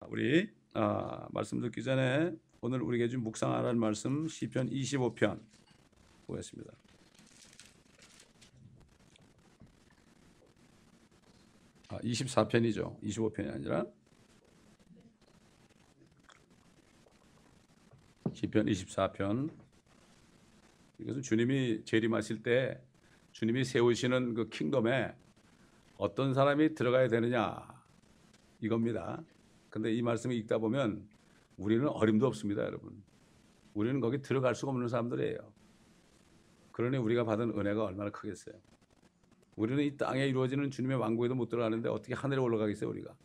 우리 말씀 듣기 전에 오늘 우리에게 좀 묵상하라는 말씀 시편 25편 보겠습니다. 아, 24편이죠. 25편이 아니라 시편 24편. 이것은 주님이 재림하실 때 주님이 세우시는 그 킹덤에 어떤 사람이 들어가야 되느냐 이겁니다. 근데 이 말씀을 읽다 보면 우리는 어림도 없습니다, 여러분. 우리는 거기 들어갈 수가 없는 사람들이에요. 그러니 우리가 받은 은혜가 얼마나 크겠어요. 우리는 이 땅에 이루어지는 주님의 왕국에도 못 들어가는데 어떻게 하늘에 올라가겠어요, 우리가.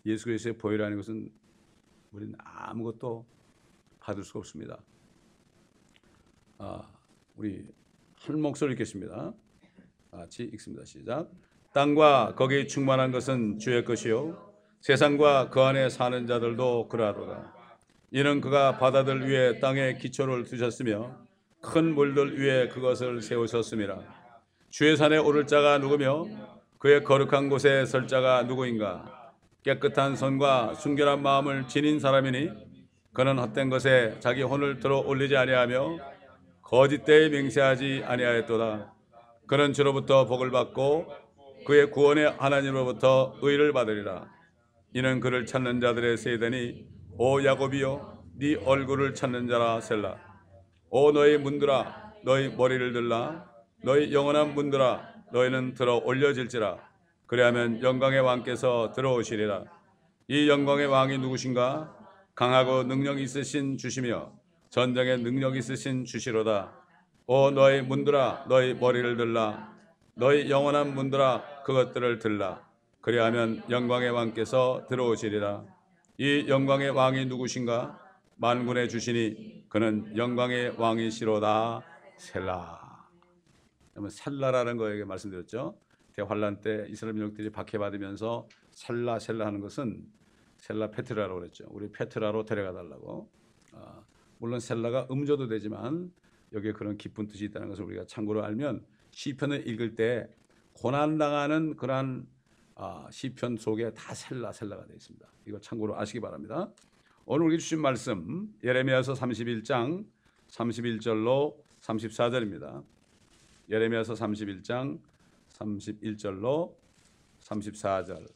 예수 그리스도의 보혈이라는 것은 우리는 아무것도 받을 수가 없습니다. 우리 한 목소리 읽겠습니다. 같이 읽습니다. 시작. 땅과 거기 충만한 것은 주의 것이요 세상과 그 안에 사는 자들도 그러하도다. 이는 그가 바다들 위에 땅에 기초를 두셨으며 큰 물들 위에 그것을 세우셨음이라. 주의 산에 오를 자가 누구며 그의 거룩한 곳에 설 자가 누구인가. 깨끗한 손과 순결한 마음을 지닌 사람이니 그는 헛된 것에 자기 혼을 들어 올리지 아니하며 거짓되이 맹세하지 아니하였도다. 그는 주로부터 복을 받고 그의 구원의 하나님으로부터 의를 받으리라. 이는 그를 찾는 자들의 세대니 오 야곱이여 네 얼굴을 찾는 자라 셀라. 오 너희 문들아 너희 머리를 들라. 너희 영원한 문들아 너희는 들어 올려질지라. 그리하면 영광의 왕께서 들어오시리라. 이 영광의 왕이 누구신가? 강하고 능력 있으신 주시며 전쟁에 능력 있으신 주시로다. 오 너희 문들아 너희 머리를 들라. 너희 영원한 문들아 그것들을 들라. 그리하면 영광의 왕께서 들어오시리라. 이 영광의 왕이 누구신가? 만군의 주시니 그는 영광의 왕이시로다. 셀라. 그러면 셀라라는 거에게 말씀드렸죠. 대환란 때 이스라엘 민족들이 박해받으면서 셀라 하는 것은 셀라 페트라라고 그랬죠. 우리 페트라로 데려가달라고. 물론 셀라가 음조도 되지만 여기에 그런 깊은 뜻이 있다는 것을 우리가 참고로 알면 시편을 읽을 때 고난당하는 그러한 시편 속에 다 셀라가 되어 있습니다. 이거 참고로 아시기 바랍니다. 오늘 우리 주신 말씀 예레미야서 31장 31절로 34절입니다. 예레미야서 31장 31절로 34절.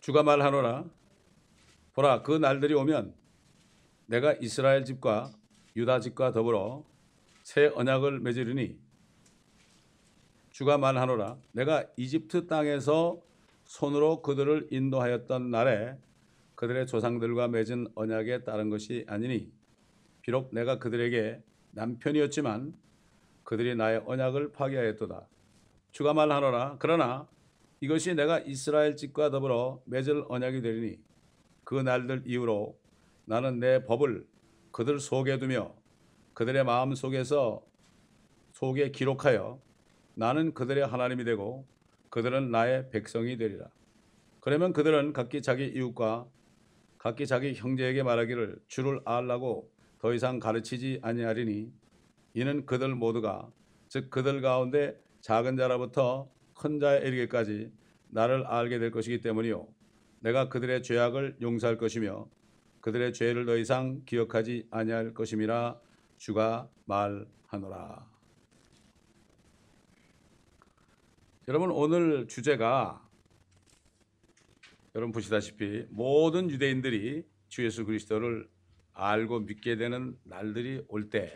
주가 말하노라. 보라, 그 날들이 오면 내가 이스라엘 집과 유다 집과 더불어 새 언약을 맺으리니 주가 말하노라. 내가 이집트 땅에서 손으로 그들을 인도하였던 날에 그들의 조상들과 맺은 언약에 따른 것이 아니니 비록 내가 그들에게 남편이었지만 그들이 나의 언약을 파괴하였도다. 주가 말하노라. 그러나 이것이 내가 이스라엘 집과 더불어 맺을 언약이 되리니 그 날들 이후로 나는 내 법을 그들 속에 두며 그들의 마음 속에 기록하여 나는 그들의 하나님이 되고 그들은 나의 백성이 되리라. 그러면 그들은 각기 자기 이웃과 각기 자기 형제에게 말하기를 주를 알라고 더 이상 가르치지 아니하리니 이는 그들 모두가 즉 그들 가운데 작은 자라부터 큰 자에 이르기까지 나를 알게 될 것이기 때문이요 내가 그들의 죄악을 용서할 것이며 그들의 죄를 더 이상 기억하지 아니할 것임이라 주가 말하노라. 여러분 오늘 주제가 여러분 보시다시피 모든 유대인들이 주 예수 그리스도를 알고 믿게 되는 날들이 올 때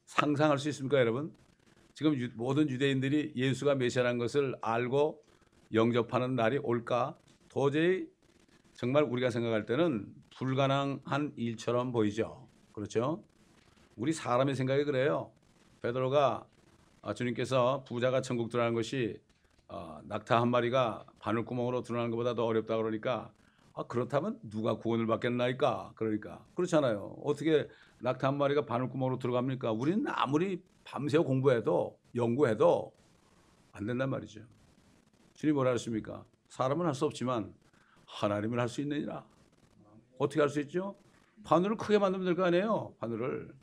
상상할 수 있습니까, 여러분? 지금 모든 유대인들이 예수가 메시아라는 것을 알고 영접하는 날이 올까? 도저히 정말 우리가 생각할 때는 불가능한 일처럼 보이죠. 그렇죠? 우리 사람의 생각이 그래요. 베드로가 주님께서 부자가 천국 들어가는 것이 낙타 한 마리가 바늘구멍으로 들어가는 것보다 더 어렵다 그러니까 그렇다면 누가 구원을 받겠나이까? 그러니까 그렇잖아요. 어떻게 낙타 한 마리가 바늘구멍으로 들어갑니까? 우리는 아무리 밤새 공부해도 연구해도 안 된단 말이죠. 주님 뭐라 하십니까? 사람은 할 수 없지만 하나님은 할 수 있느니라. 어떻게 할 수 있죠? 바늘을 크게 만들면 될 거 아니에요. 바늘을.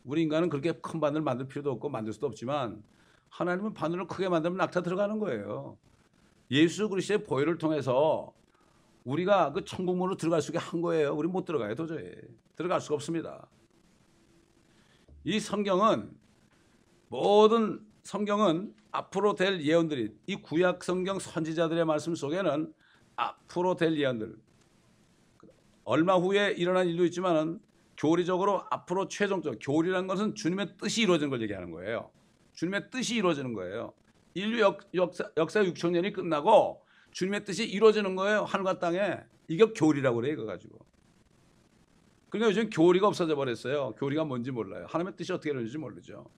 우리 인간은 그렇게 큰 바늘 만들 필요도 없고 만들 수도 없지만 하나님은 바늘을 크게 만들면 낙타 들어가는 거예요. 예수 그리스도의 보혈을 통해서 우리가 그 천국문으로 들어갈 수 있게 한 거예요. 우리 못 들어가요. 도저히. 들어갈 수가 없습니다. 이 성경은 모든 성경은 앞으로 될 예언들이 이 구약 성경 선지자들의 말씀 속에는 앞으로 될 예언들 얼마 후에 일어난 일도 있지만은 교리적으로 앞으로 최종적 교리라는 것은 주님의 뜻이 이루어지는 걸 얘기하는 거예요. 주님의 뜻이 이루어지는 거예요. 인류 역사 6천 년이 끝나고 주님의 뜻이 이루어지는 거예요. 하늘과 땅에. 이게 교리라고 그래요. 이거 가지고. 그러니까 요즘 교리가 없어져 버렸어요. 교리가 뭔지 몰라요. 하나님의 뜻이 어떻게 이루어지는지 모르죠.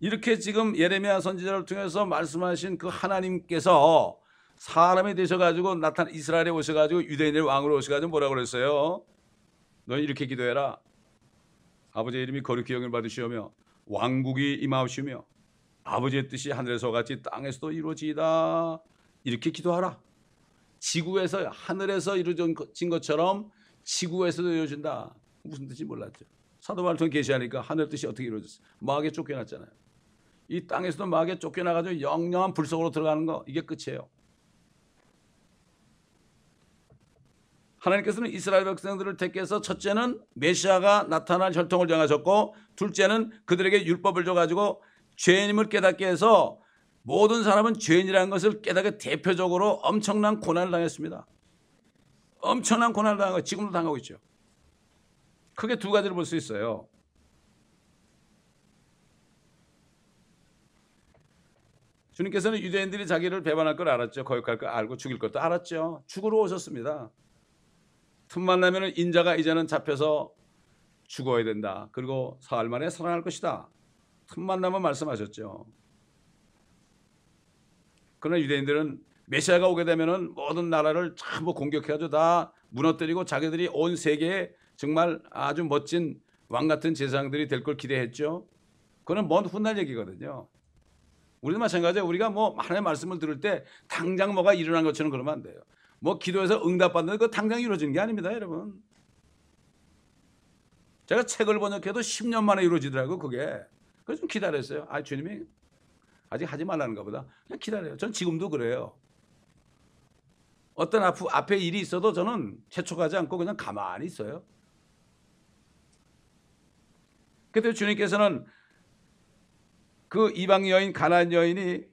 이렇게 지금 예레미야 선지자를 통해서 말씀하신 그 하나님께서 사람이 되셔가지고 나타난 이스라엘에 오셔가지고 유대인의 왕으로 오셔가지고 뭐라고 그랬어요? 너희 이렇게 기도해라. 아버지의 이름이 거룩히 여김을 받으시오며 왕국이 임하시오며 아버지의 뜻이 하늘에서 같이 땅에서도 이루어지이다. 이렇게 기도하라. 지구에서 하늘에서 이루어진 것처럼 지구에서도 이루어진다. 무슨 뜻인지 몰랐죠. 사도 바울을 통해 계시하니까 하늘 뜻이 어떻게 이루어졌어요? 마귀에 쫓겨났잖아요. 이 땅에서도 마귀에 쫓겨나가지고 영영한 불 속으로 들어가는 거 이게 끝이에요. 하나님께서는 이스라엘 백성들을 택해서 첫째는 메시아가 나타날 혈통을 정하셨고 둘째는 그들에게 율법을 줘가지고 죄인임을 깨닫게 해서 모든 사람은 죄인이라는 것을 깨닫게 대표적으로 엄청난 고난을 당했습니다. 엄청난 고난을 당하고 지금도 당하고 있죠. 크게 두 가지를 볼 수 있어요. 주님께서는 유대인들이 자기를 배반할 걸 알았죠. 거역할 걸 알고 죽일 것도 알았죠. 죽으러 오셨습니다. 틈만 나면 인자가 이제는 잡혀서 죽어야 된다. 그리고 사흘 만에 살아날 것이다. 틈만 나면 말씀하셨죠. 그러나 유대인들은 메시아가 오게 되면은 모든 나라를 전부 공격해가지고 다 무너뜨리고 자기들이 온 세계에 정말 아주 멋진 왕 같은 제사장들이 될 걸 기대했죠. 그건 먼 훗날 얘기거든요. 우리도 마찬가지예요. 우리가 뭐 하나님의 말씀을 들을 때 당장 뭐가 일어난 것처럼 그러면 안 돼요. 뭐 기도해서 응답받는 거 당장 이루어지는 게 아닙니다, 여러분. 제가 책을 번역해도 10년 만에 이루어지더라고요, 그게. 그래서 좀 기다렸어요. 아, 주님이 아직 하지 말라는가 보다. 그냥 기다려요. 전 지금도 그래요. 어떤 앞에 일이 있어도 저는 채촉하지 않고 그냥 가만히 있어요. 그때 주님께서는 그 이방 여인 가나안 여인이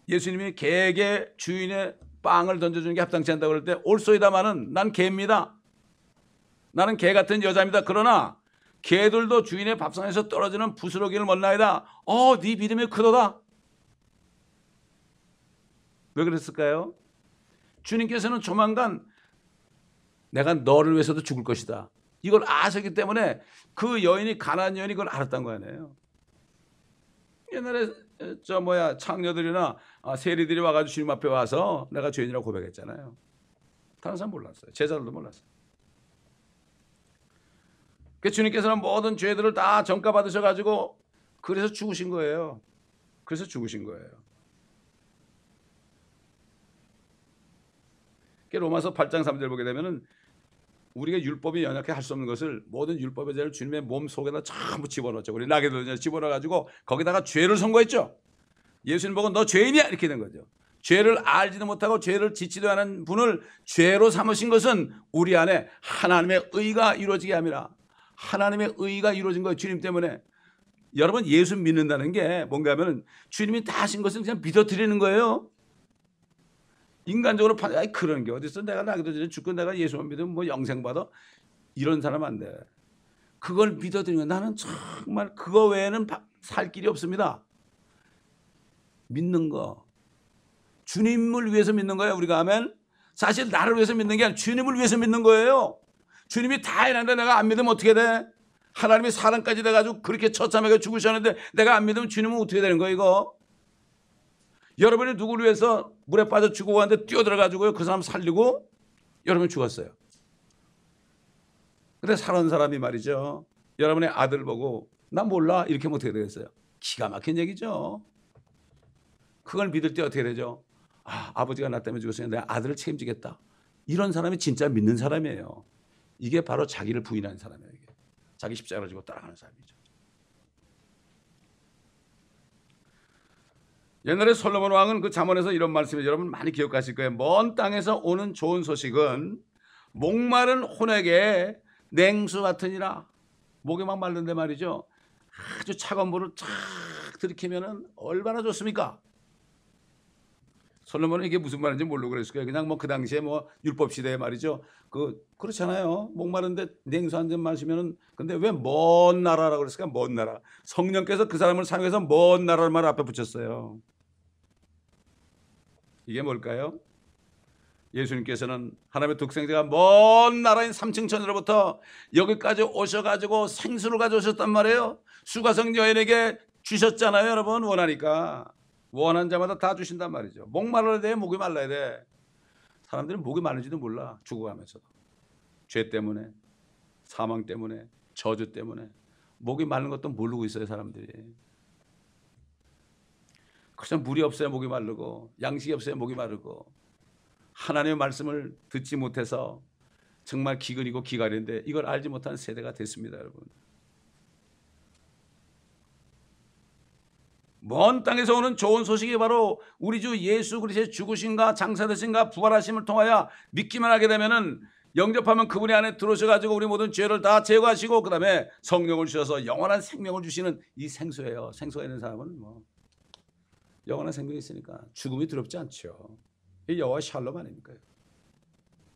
예수님이 개에게 주인의 빵을 던져주는 게 합당치 않다고 그럴 때 올소이다마는 난 개입니다. 나는 개 같은 여자입니다. 그러나 개들도 주인의 밥상에서 떨어지는 부스러기를 먹나이다. 네 믿음이 크도다. 왜 그랬을까요? 주님께서는 조만간 내가 너를 위해서도 죽을 것이다. 이걸 아셨기 때문에 그 여인이 가나안 여인이 그걸 알았던 거 아니에요. 옛날에 창녀들이나 세리들이 와가지고 주님 앞에 와서 내가 죄인이라고 고백했잖아요. 다른 사람 몰랐어요. 제자들도 몰랐어요. 그 주님께서는 모든 죄들을 다 전가받으셔가지고 그래서 죽으신 거예요. 그래서 죽으신 거예요. 로마서 8장 3절 보게 되면은 우리가 율법이 연약해 할 수 없는 것을 모든 율법의 죄를 주님의 몸 속에다 전부 집어넣었죠. 우리 나게도 집어넣어가지고 거기다가 죄를 선고했죠. 예수님 보고 너 죄인이야 이렇게 된 거죠. 죄를 알지도 못하고 죄를 짓지도 않은 분을 죄로 삼으신 것은 우리 안에 하나님의 의가 이루어지게 합니다. 하나님의 의가 이루어진 거예요. 주님 때문에. 여러분 예수 믿는다는 게 뭔가 하면 주님이 다 하신 것을 그냥 믿어드리는 거예요. 인간적으로 그런 게 어딨어. 내가 나기도 전에 죽고 내가 예수만 믿으면 뭐 영생 받아. 이런 사람 안 돼. 그걸 믿어드리는 거야. 나는 정말 그거 외에는 살 길이 없습니다. 믿는 거. 주님을 위해서 믿는 거예요. 우리가 하면 사실 나를 위해서 믿는 게 아니라 주님을 위해서 믿는 거예요. 주님이 다 해놨는데 내가 안 믿으면 어떻게 돼? 하나님이 사람까지 돼가지고 그렇게 처참하게 죽으셨는데 내가 안 믿으면 주님은 어떻게 되는 거예요 이거? 여러분이 누구를 위해서 물에 빠져 죽어가는데 뛰어들어가지고요 그 사람 살리고 여러분이 죽었어요. 근데 살아온 사람이 말이죠. 여러분의 아들 보고 나 몰라 이렇게 하면 어떻게 되겠어요? 기가 막힌 얘기죠. 그걸 믿을 때 어떻게 되죠? 아버지가 나 때문에 죽었으니 내 아들을 책임지겠다. 이런 사람이 진짜 믿는 사람이에요. 이게 바로 자기를 부인하는 사람이에요. 이게. 자기 십자가를 지고 따라가는 사람이죠. 옛날에 솔로몬 왕은 그 잠언에서 이런 말씀을 여러분 많이 기억하실 거예요. 먼 땅에서 오는 좋은 소식은 목마른 혼에게 냉수 같으니라. 목이 막 마른데 말이죠. 아주 차가운 물을 쫙 들이키면은 얼마나 좋습니까? 솔로몬은 이게 무슨 말인지 모르고 그랬을 거예요. 그냥 뭐 그 당시에 뭐 율법 시대에 말이죠. 그렇잖아요. 목마른데 냉수 한 잔 마시면은. 근데 왜 먼 나라라고 그랬을까? 먼 나라. 성령께서 그 사람을 사용해서 먼 나라를 말 앞에 붙였어요. 이게 뭘까요? 예수님께서는 하나님의 독생자가 먼 나라인 삼층천으로부터 여기까지 오셔가지고 생수를 가져오셨단 말이에요. 수가성 여인에게 주셨잖아요. 여러분 원하니까. 원한 자마다 다 주신단 말이죠. 목 말라야 돼, 목이 말라야 돼. 사람들은 목이 마른지도 몰라. 죽어가면서도. 죄 때문에, 사망 때문에, 저주 때문에 목이 마른 것도 모르고 있어요. 사람들이. 그래서 물이 없어야 목이 마르고 양식이 없어야 목이 마르고 하나님의 말씀을 듣지 못해서 정말 기근이고 기갈인데 이걸 알지 못한 세대가 됐습니다. 여러분. 먼 땅에서 오는 좋은 소식이 바로 우리 주 예수 그리스도의 죽으심과 장사되심과 부활하심을 통하여 믿기만 하게 되면은 영접하면 그분이 안에 들어오셔가지고 우리 모든 죄를 다 제거하시고 그 다음에 성령을 주셔서 영원한 생명을 주시는 이 생수예요. 생수가 있는 사람은 뭐 영원한 생명이 있으니까 죽음이 두렵지 않죠. 이 여호와 샬롬 아닙니까?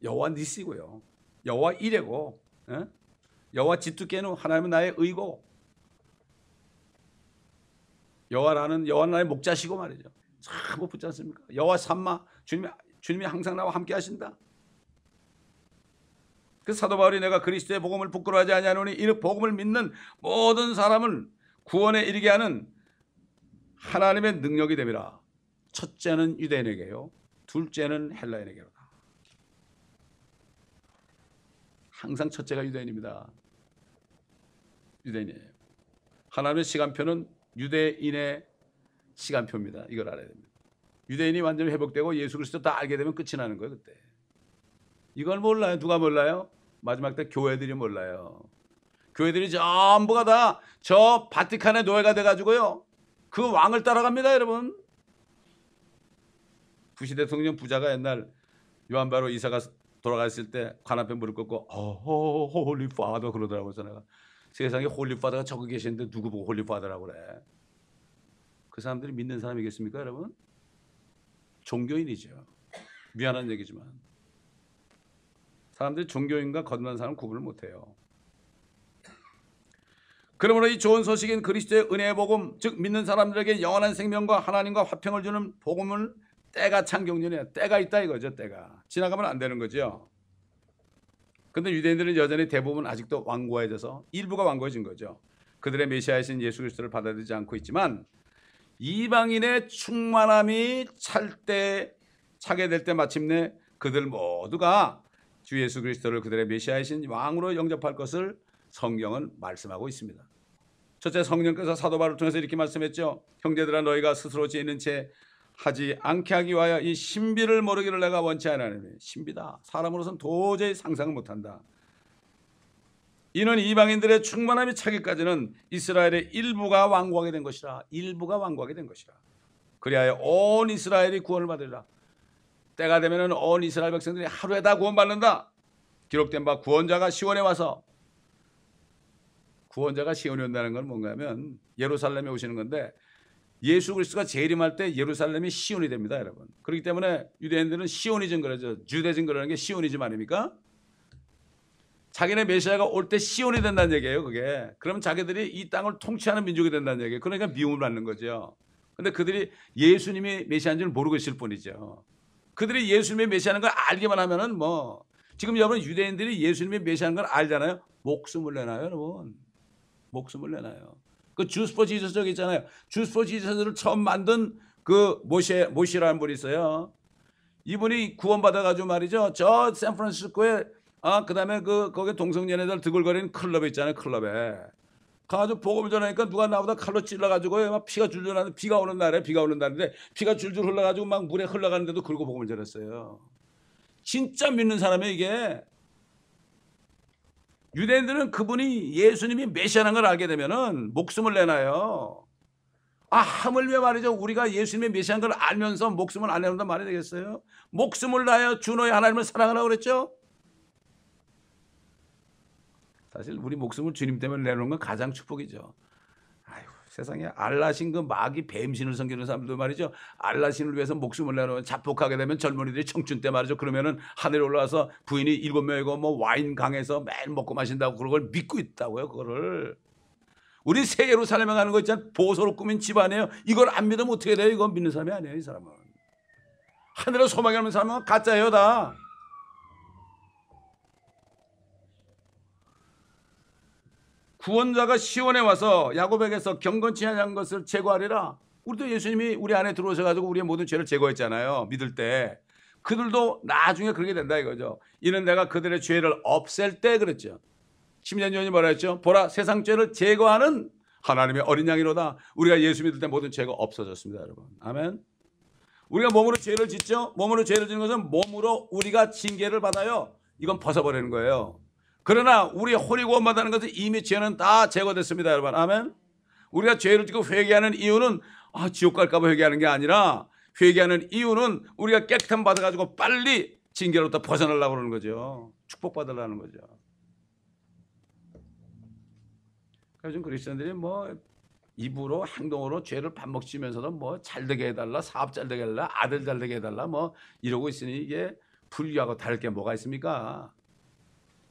여호와 니시고요. 여호와 이레고, 여호와 지투케는 하나님은 나의 의고, 여호와는 나의 목자시고 말이죠. 참 못 붙지 않습니까? 여호와 삼마, 주님이 항상 나와 함께 하신다. 그 사도 바울이 내가 그리스도의 복음을 부끄러워하지 아니하노니 이 복음을 믿는 모든 사람을 구원에 이르게 하는 하나님의 능력이 됨이라. 첫째는 유대인에게요, 둘째는 헬라인에게로다. 항상 첫째가 유대인입니다. 유대인이에요. 하나님의 시간표는 유대인의 시간표입니다. 이걸 알아야 됩니다. 유대인이 완전히 회복되고 예수 그리스도 다 알게 되면 끝이 나는 거예요. 그때. 이걸 몰라요. 누가 몰라요? 마지막 때 교회들이 몰라요. 교회들이 전부가 다 저 바티칸의 노예가 돼가지고요, 그 왕을 따라갑니다. 여러분. 부시 대통령 부자가 옛날 요한 바로 이사가 돌아갔을 때 관 앞에 무릎 꿇고 홀리 파더 그러더라고요. 내가 세상에 홀리 파더가 저기 계시는데 누구 보고 홀리 파더라고 그래. 그 사람들이 믿는 사람이겠습니까 여러분? 종교인이죠. 미안한 얘기지만 사람들이 종교인과 거듭난 사람은 구분을 못해요. 그러므로 이 좋은 소식인 그리스도의 은혜의 복음, 즉 믿는 사람들에게 영원한 생명과 하나님과 화평을 주는 복음을 때가 찬 경륜이에요. 때가 있다 이거죠. 때가 지나가면 안 되는 거죠. 그런데 유대인들은 여전히 대부분 아직도 완고해져서 일부가 완고해진 거죠. 그들의 메시아이신 예수 그리스도를 받아들이지 않고 있지만 이방인의 충만함이 차게 될 때 마침내 그들 모두가 주 예수 그리스도를 그들의 메시아이신 왕으로 영접할 것을 성경은 말씀하고 있습니다. 첫째, 성령께서 사도 바울을 통해서 이렇게 말씀했죠. 형제들아 너희가 스스로 죄 있는 채 하지 않게 하기 위하여 이 신비를 모르기를 내가 원치 아니하노니. 신비다. 사람으로서는 도저히 상상을 못한다. 이는 이방인들의 충만함이 차기까지는 이스라엘의 일부가 완고하게 된 것이라. 일부가 완고하게 된 것이라. 그리하여 온 이스라엘이 구원을 받으리라. 때가 되면 온 이스라엘 백성들이 하루에 다 구원받는다. 기록된 바 구원자가 시온에 와서, 구원자가 시온에 온다는 건 뭔가 하면 예루살렘에 오시는 건데 예수 그리스도가 재림할 때 예루살렘이 시온이 됩니다. 여러분. 그렇기 때문에 유대인들은 시오니즘 그러죠. 주대즘 그러는 게 시오니즘 아닙니까? 자기네 메시아가 올 때 시온이 된다는 얘기예요. 그게. 그러면 자기들이 이 땅을 통치하는 민족이 된다는 얘기예요. 그러니까 미움을 받는 거죠. 근데 그들이 예수님이 메시아인 줄 모르고 있을 뿐이죠. 그들이 예수님이 메시아인 걸 알기만 하면은 뭐, 지금 여러분 유대인들이 예수님이 메시아인 걸 알잖아요. 목숨을 내놔요, 여러분. 목숨을 내놔요. 그 주스 포 지저스 저기 있잖아요. 주스 포 지저스를 처음 만든 그 모시라는 분이 있어요. 이분이 구원받아가지고 말이죠. 저 샌프란시스코에 그 다음에 거기 동성연애들 드글거리는 클럽에 있잖아요. 클럽에. 가가지고 복음을 전하니까 누가 나보다 칼로 찔러가지고 막 피가 줄줄 나는데, 비가 오는 날에 비가 오는 날인데 피가 줄줄 흘러가지고 막 물에 흘러가는데도 그러고 복음을 전했어요. 진짜 믿는 사람이 이게. 유대인들은 그분이 예수님이 메시아라는 걸 알게 되면은 목숨을 내놔요. 하물며 말이죠. 우리가 예수님의 메시아인 걸 알면서 목숨을 안 내놓는단 말이 되겠어요? 목숨을 다하여 주 너의 하나님을 사랑하라고 그랬죠? 사실 우리 목숨을 주님 때문에 내놓는 건 가장 축복이죠. 아이고, 세상에 알라신 그 마귀 뱀신을 섬기는 사람들 말이죠. 알라신을 위해서 목숨을 내놓으면 자폭하게 되면 젊은이들이 청춘 때 말이죠. 그러면은 하늘에 올라와서 부인이 7명이고 뭐 와인 강에서 매일 먹고 마신다고 그걸 믿고 있다고요. 그거를. 우리 새 예루살렘에 가는 거 있잖아요. 보소로 꾸민 집안이에요. 이걸 안 믿으면 어떻게 돼요? 이건 믿는 사람이 아니에요. 이 사람은. 하늘에 소망이 없는 사람은 가짜예요 다. 구원자가 시온에 와서 야곱에게서 경건치 않은 것을 제거하리라. 우리도 예수님이 우리 안에 들어오셔가지고 우리의 모든 죄를 제거했잖아요. 믿을 때. 그들도 나중에 그렇게 된다 이거죠. 이는 내가 그들의 죄를 없앨 때 그랬죠. 심지어전이 뭐라 했죠? 보라 세상 죄를 제거하는 하나님의 어린 양이로다. 우리가 예수 믿을 때 모든 죄가 없어졌습니다. 여러분. 아멘. 우리가 몸으로 죄를 짓죠. 몸으로 죄를 짓는 것은 몸으로 우리가 징계를 받아요. 이건 벗어버리는 거예요. 그러나 우리 혼이 구원받는 것은 이미 죄는 다 제거됐습니다. 여러분. 아멘. 우리가 죄를 짓고 회개하는 이유는 지옥 갈까 봐 회개하는 게 아니라, 회개하는 이유는 우리가 깨끗함 받아가지고 빨리 징계로부터 벗어나려고 그러는 거죠. 축복받으려는 거죠. 요즘 크리스천들이 뭐 입으로 행동으로 죄를 밥 먹지면서도 뭐 잘되게 해달라, 사업 잘되게 해달라, 아들 잘되게 해달라 뭐 이러고 있으니 이게 불교하고 다를 게 뭐가 있습니까?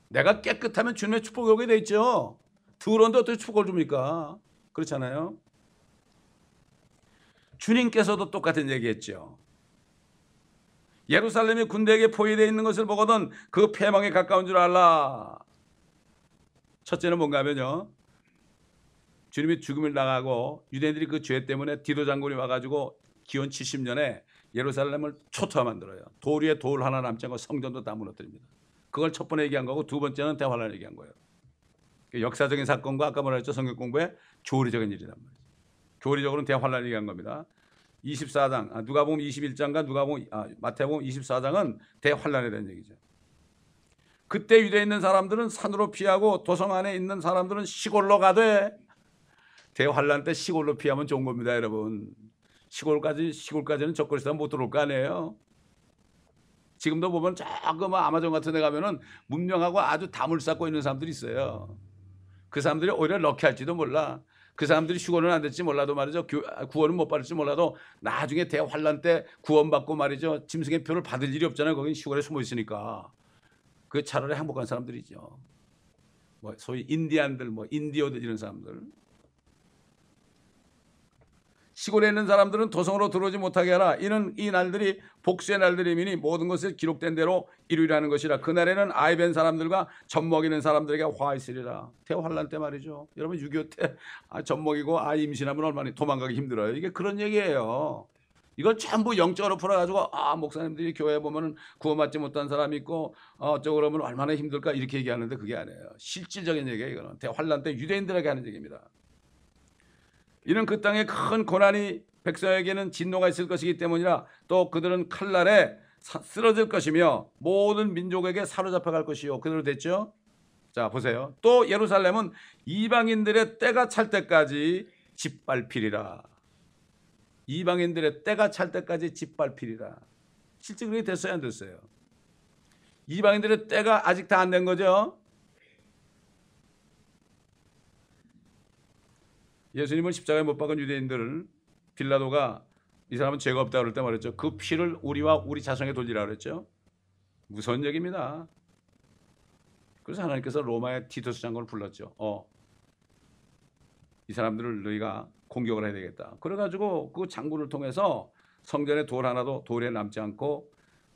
내가 깨끗하면 주님의 축복이 오게 돼 있죠. 더러운데 어떻게 축복을 줍니까? 그렇잖아요. 주님께서도 똑같은 얘기했죠. 예루살렘이 군대에게 포위되어 있는 것을 보거든 그 패망에 가까운 줄 알라. 첫째는 뭔가 하면요, 주님이 죽음을 당하고 유대인들이 그 죄 때문에 디도 장군이 와가지고 기원 70년에 예루살렘을 초토화 만들어요. 돌 위에 돌 하나 남지 않고 성전도 다 무너뜨립니다. 그걸 첫 번째 얘기한 거고, 두 번째는 대환란을 얘기한 거예요. 역사적인 사건과 아까 뭐라 했죠? 성경 공부에 교리적인 일이란 말이죠. 교리적으로는 대환란을 얘기한 겁니다. 24장, 누가복음 21장과 마태복음 24장은 대환란에 대한 얘기죠. 그때 유대에 있는 사람들은 산으로 피하고 도성 안에 있는 사람들은 시골로 가되, 대환란 때 시골로 피하면 좋은 겁니다, 여러분. 시골까지는 적그리스도가 못 들어올 거 아니에요. 지금도 보면 조금 아마존 같은 데 가면은 문명하고 아주 담을 쌓고 있는 사람들이 있어요. 그 사람들이 오히려 럭키할지도 몰라. 그 사람들이 휴거는 안 될지 몰라도 말이죠. 구원은 못 받을지 몰라도 나중에 대환란 때 구원받고 말이죠. 짐승의 표를 받을 일이 없잖아요. 거긴 시골에 숨어 있으니까. 그 차라리 행복한 사람들이죠. 뭐 소위 인디안들, 뭐 인디어들 이런 사람들. 시골에 있는 사람들은 도성으로 들어오지 못하게 하라. 이는 이 날들이 복수의 날들이니 모든 것을 기록된 대로 이루리라는 것이라. 그날에는 아이 뵌 사람들과 젖 먹이는 사람들에게 화 있으리라. 대환란 때 말이죠. 여러분 6.25 때 젖 먹이고 아이 임신하면 얼마나 도망가기 힘들어요. 이게 그런 얘기예요. 이걸 전부 영적으로 풀어가지고 목사님들이 교회에 보면 구원받지 못한 사람이 있고 어쩌고 그러면 얼마나 힘들까 이렇게 얘기하는데 그게 아니에요. 실질적인 얘기예요. 이거는 대환란 때 유대인들에게 하는 얘기입니다. 이는 그 땅에 큰 고난이 백성에게는 진노가 있을 것이기 때문이라. 또 그들은 칼날에 쓰러질 것이며 모든 민족에게 사로잡혀 갈 것이요. 그대로 됐죠? 자 보세요. 또 예루살렘은 이방인들의 때가 찰 때까지 짓밟히리라. 이방인들의 때가 찰 때까지 짓밟히리라. 실제 그렇게 됐어요, 안 됐어요? 이방인들의 때가 아직 다 안 된 거죠? 예수님을 십자가에 못 박은 유대인들을 빌라도가 이 사람은 죄가 없다고 그럴 때 말했죠. 그 피를 우리와 우리 자손에게 돌리라 그랬죠. 무서운 얘기입니다. 그래서 하나님께서 로마의 티토스 장군을 불렀죠. 이 사람들을 너희가 공격을 해야 되겠다. 그래가지고 그 장군을 통해서 성전에 돌 하나도 돌에 남지 않고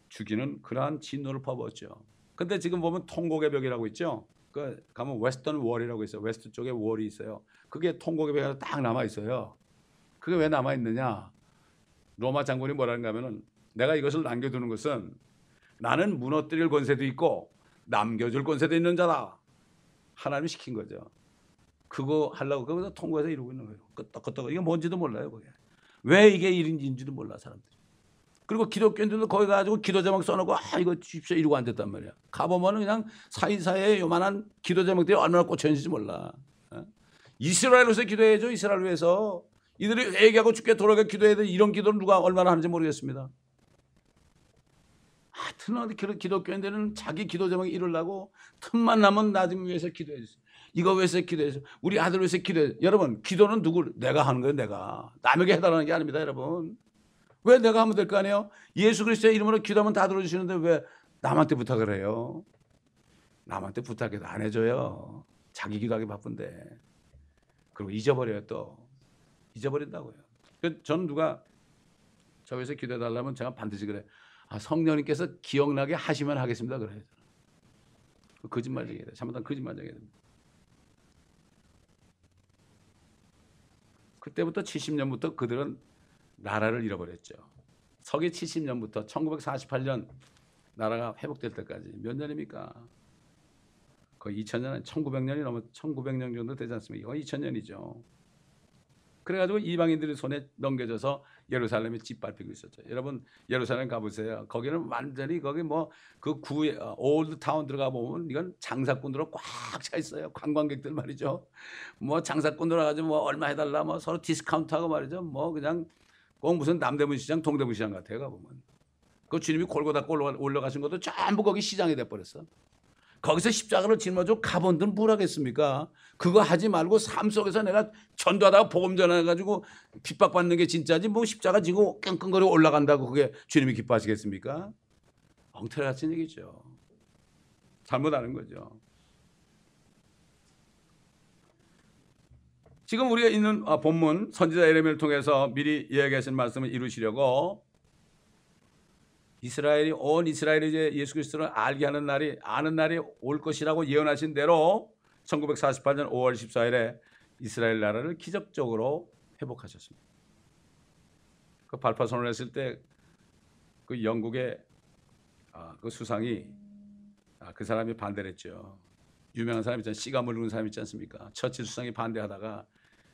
죽이는 그러한 진노를 퍼부었죠. 근데 지금 보면 통곡의 벽이라고 있죠. 그 가면 웨스턴 월이라고 있어요. 웨스트 쪽에 월이 있어요. 그게 통곡의 벽이 딱 남아 있어요. 그게 왜 남아 있느냐? 로마 장군이 뭐라는가 하면은 내가 이것을 남겨두는 것은 나는 무너뜨릴 권세도 있고 남겨줄 권세도 있는 자다. 하나님이 시킨 거죠. 그거 하려고 그거 통과해서 이러고 있는 거예요. 끄떡끄떡. 이게 뭔지도 몰라요. 그게. 왜 이게 일인지도 몰라 사람들이. 그리고 기독교인들도 거기 가지고 기도 제목 써놓고 이거 주십시오 이러고 앉았단 말이야. 가보면 그냥 사이사이에 요만한 기도 제목들이 얼마나 꽂혀있는지 몰라. 이스라엘에서 기도해야죠. 이스라엘 위해서. 이들이 회개하고 죽게 돌아가 기도해야 돼. 이런 기도를 누가 얼마나 하는지 모르겠습니다. 하여튼 기독교인들은 자기 기도 제목 이루려고 틈만 나면 나좀 위해서 기도해주세요. 이거 위해서 기도해주세요. 우리 아들 위해서 기도해주세요. 여러분 기도는 내가 하는 거예요. 내가. 남에게 해달라는 게 아닙니다. 여러분. 왜 내가 하면 될 거 아니에요? 예수 그리스도의 이름으로 기도하면 다 들어주시는데 왜 남한테 부탁을 해요? 남한테 부탁해도 안 해줘요. 자기 기도하기 바쁜데. 그리고 잊어버려요 또. 잊어버린다고요. 저는 누가 저 위해서 기도해달라면 제가 반드시 그래. 성령님께서 기억나게 하시면 하겠습니다. 그래요. 거짓말쟁이에요. 잘못하면 거짓말쟁이에요. 그때부터 70년부터 그들은 나라를 잃어버렸죠. 서기 70년부터 1948년 나라가 회복될 때까지 몇 년입니까? 거의 2000년, 1900년이 넘어 1900년 정도 되지 않습니까? 거의 2000년이죠. 그래가지고 이방인들의 손에 넘겨져서 예루살렘이 짓밟히고 있었죠. 여러분 예루살렘 가보세요. 거기는 완전히 거기 그 구에 올드 타운 들어가 보면 이건 장사꾼으로 꽉 차 있어요. 관광객들 말이죠. 장사꾼들 와가지고 얼마 해달라 서로 디스카운트하고 말이죠. 그냥 꼭 무슨 남대문 시장, 동대문 시장 같아요. 가보면 그 주님이 골고다 올라가신 것도 전부 거기 시장이 돼버렸어. 거기서 십자가를 짊어지고 가본들 뭘 하겠습니까? 그거 하지 말고 삶 속에서 내가 전도하다가 복음 전해가지고 핍박받는 게 진짜지 십자가 지고 끙끙거리고 올라간다고 그게 주님이 기뻐하시겠습니까? 엉터리 같은 얘기죠. 잘못하는 거죠. 지금 우리가 있는 본문 선지자 예레미야를 통해서 미리 이야기하신 말씀을 이루시려고 온 이스라엘이 이제 예수 그리스도를 알게 하는 날이 아는 날이 올 것이라고 예언하신 대로 1948년 5월 14일에 이스라엘 나라를 기적적으로 회복하셨습니다. 그 발파선언을 했을 때 그 영국의 그 수상이 그 사람이 반대를 했죠. 유명한 사람 있잖아요. 씨가 물르는 사람 있지 않습니까? 처칠 수상이 반대하다가